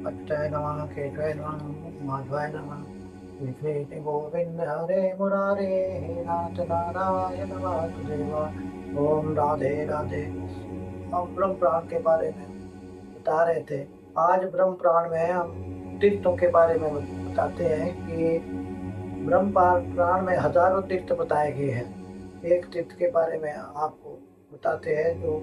अच्युताय नमः, केशवाय नमः, माधवाय नमः। श्री गोविंद हरे मुरारे, हे नाथ नारायण वासुदेवा। ओम राधे राधे। हम ब्रह्म पुराण के बारे में बता रहे थे। आज ब्रह्म पुराण में हम तीर्थों के बारे में बताते हैं कि ब्रह्म पुराण में हजारों तीर्थ बताए गए हैं। एक तीर्थ के बारे में आपको बताते हैं जो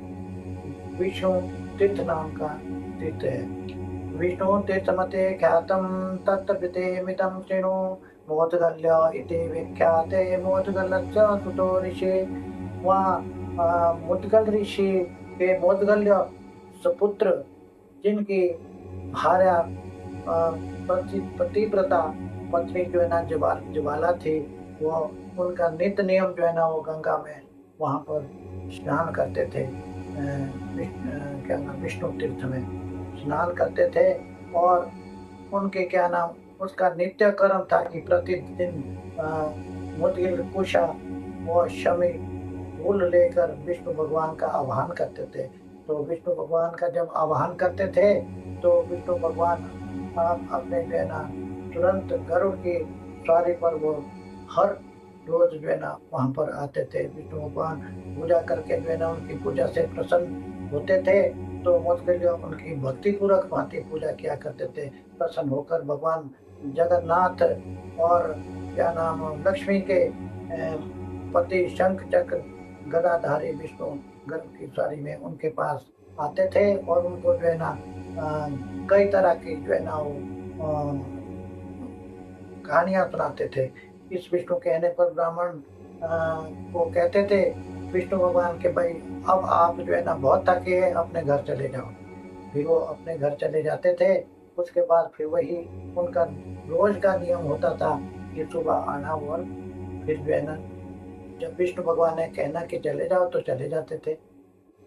विष्णु तीर्थ नाम का तीर्थ है। विष्णु तीर्थमते ख्यातं तत्तपितेमिदं शृणु। मोदगल्य इति विख्याते मोदगल्यस्य सुतो ऋषि। वहाँ मुद्गल ऋषि के मोदगल्य सुपुत्र, जिनकी भार्या पतिव्रता पत्नी जो है ना ज्वाला थी, वो उनका नित्य नियम जो है ना वो गंगा में वहाँ पर स्नान करते थे। क्या नाम, विष्णु तीर्थ में स्नान करते थे। और उनके क्या नाम, उसका नित्य कर्म था कि प्रतिदिन मुद्गिल कुशा और शमी फूल लेकर विष्णु भगवान का आह्वान करते थे। तो विष्णु भगवान का जब आह्वान करते थे तो विष्णु भगवान अपने जो है ना तुरंत गरुड़ की सवारी पर वो हर रोज जो है ना वहां पर आते थे। विष्णु भगवान पूजा करके जो है ना उनकी पूजा से प्रसन्न होते थे। तो मुद्गल उनकी भक्ति पूर्वक भांति पूजा किया करते थे। प्रसन्न होकर भगवान जगन्नाथ और क्या नाम लक्ष्मी के पति शंख चक्र गदाधारी विष्णु गरुड़ की सवारी में उनके पास आते थे और उनको जो है ना कई तरह की जो है ना वो कहानियां सुनाते थे। इस विष्णु कहने पर ब्राह्मण को कहते थे विष्णु भगवान के, भाई अब आप जो है ना बहुत थके हैं, अपने घर चले जाओ। फिर वो अपने घर चले जाते थे। उसके बाद फिर वही उनका रोज का नियम होता था कि सुबह आना और फिर जो है ना जब विष्णु भगवान ने कहना कि चले जाओ तो चले जाते थे।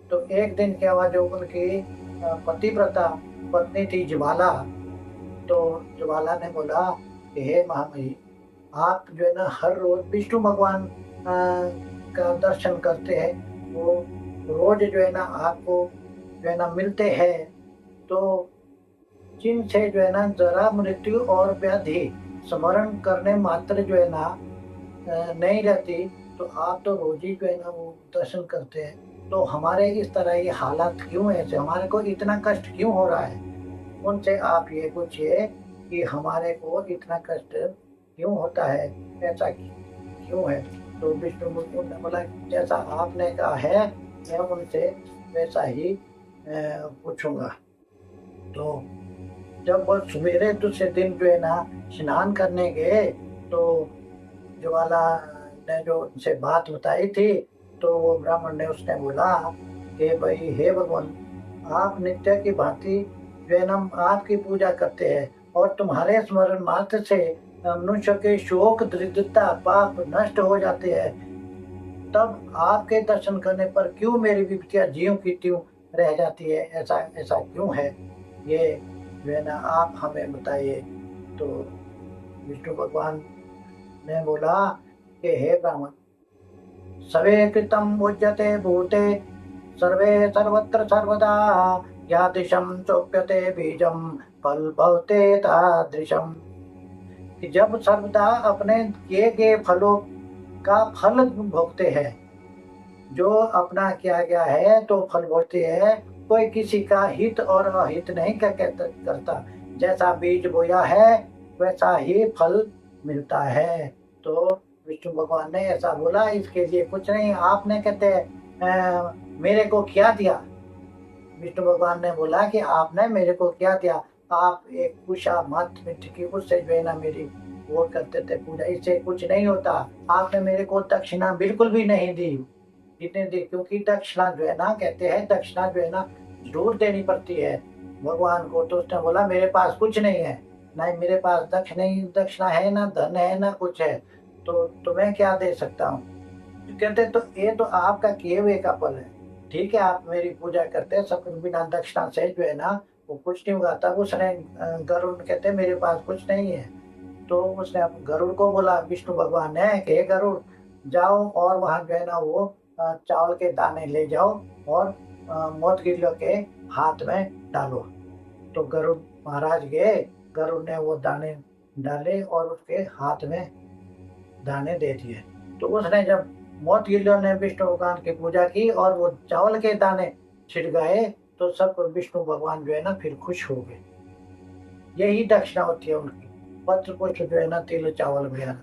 तो एक दिन क्या हुआ, जो उनकी पतिव्रता पत्नी थी ज्वाला, तो ज्वाला ने बोला कि हे महामही, आप जो है ना हर रोज विष्णु भगवान का दर्शन करते हैं, वो रोज जो है ना आपको जो है ना मिलते हैं, तो जिनसे जो है ना जरा मृत्यु और व्याधि स्मरण करने मात्र जो है ना नहीं रहती, तो आप तो रोज ही जो है ना वो दर्शन करते हैं, तो हमारे इस तरह ये हालात क्यों है, ऐसे हमारे को इतना कष्ट क्यों हो रहा है। उनसे आप ये पूछिए कि हमारे को इतना कष्ट क्यों होता है, ऐसा क्यों है। तो विष्णु मुनि ने बोला जैसा आपने कहा है मैं उनसे वैसा ही पूछूंगा। तो जब वो सवेरे दूसरे दिन जो है ना स्नान करने गए, तो ज्वाला ने जो उनसे बात बताई थी, तो वो ब्राह्मण ने उसने बोला कि भाई हे भगवान, आप नित्य की भांति जो है ना आपकी पूजा करते हैं और तुम्हारे स्मरण मात्र से मनुष्य के शोक दरिद्रता पाप नष्ट हो जाते हैं, तब आपके दर्शन करने पर क्यों मेरी विपत्तियां ज्यों की त्यों रह जाती है, ऐसा ऐसा क्यों है, ये जो है ना आप हमें बताइए। तो विष्णु भगवान ने बोला कि हे ब्राह्मण, सवे कृतं मुज्यते भूते सर्वे सर्वत्र सर्वदा, यादृशं चोप्यते बीजं फल भवते तादृशम्। कि जब सर्वदा अपने किए गए फलों का फल भोगते हैं, जो अपना किया गया है तो फल भोगते हैं, कोई किसी का हित और अहित नहीं करता। जैसा बीज बोया है वैसा ही फल मिलता है। तो विष्णु भगवान ने ऐसा बोला, इसके लिए कुछ नहीं, आपने कहते मेरे को क्या दिया। विष्णु भगवान ने बोला कि आपने मेरे को क्या दिया, आप एक कुशा मत मिट्टी की, उससे जो है ना मेरी वो करते थे पूजा, इससे कुछ नहीं होता। आपने मेरे को दक्षिणा बिल्कुल भी नहीं दी, जितने दी, क्योंकि दक्षिणा जो है ना कहते हैं दक्षिणा जो है ना जरूर देनी पड़ती है भगवान को। तो उसने बोला मेरे पास कुछ नहीं है, ना मेरे पास दक्षिणा है, ना धन है, ना कुछ है, तो तुम्हें क्या दे सकता हूँ। कहते तो ये तो आपका किए हुए का फल है, ठीक है आप मेरी पूजा करते हैं सब बिना दक्षिणा से जो है ना वो कुछ नहीं होगा। तब उसने गरुड़ कहते मेरे पास कुछ नहीं है, तो उसने गरुड़ को बोला विष्णु भगवान ने कि हे गरुड़, जाओ और वहां जो है ना वो चावल के दाने ले जाओ और मोदगिरियों के हाथ में डालो। तो गरुड़ महाराज गए, गरुड़ ने वो दाने डाले और उसके हाथ में दाने दे दिए। तो उसने जब मोदगिल्लों ने विष्णु भगवान की पूजा की और वो चावल के दाने छिड़काए, तो सब विष्णु भगवान जो है ना फिर खुश हो गए। यही दक्षिणा होती है उनकी, पत्र पुष्प जो है ना, तिल चावल वगैरह।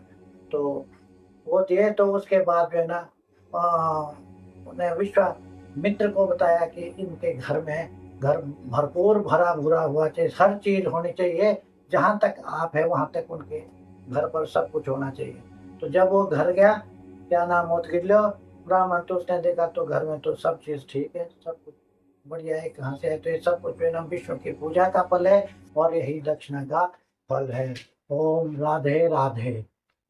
तो वो दिए, तो उसके बाद जो है ना उन्हें विश्वामित्र को बताया कि इनके घर में घर भरपूर भरा भूरा हुआ चाहिए, हर चीज होनी चाहिए, जहां तक आप है वहां तक उनके घर पर सब कुछ होना चाहिए। तो जब वो घर गया, क्या नाम मोदगिल्लो ब्राह्मण, तो उसने देखा तो घर में तो सब चीज ठीक है, सब कुछ बढ़िया है, कहाँ से है, तो ये सब कुछ जो है ना विष्णु की पूजा का फल है और यही दक्षिणा का फल है। ओम राधे राधे।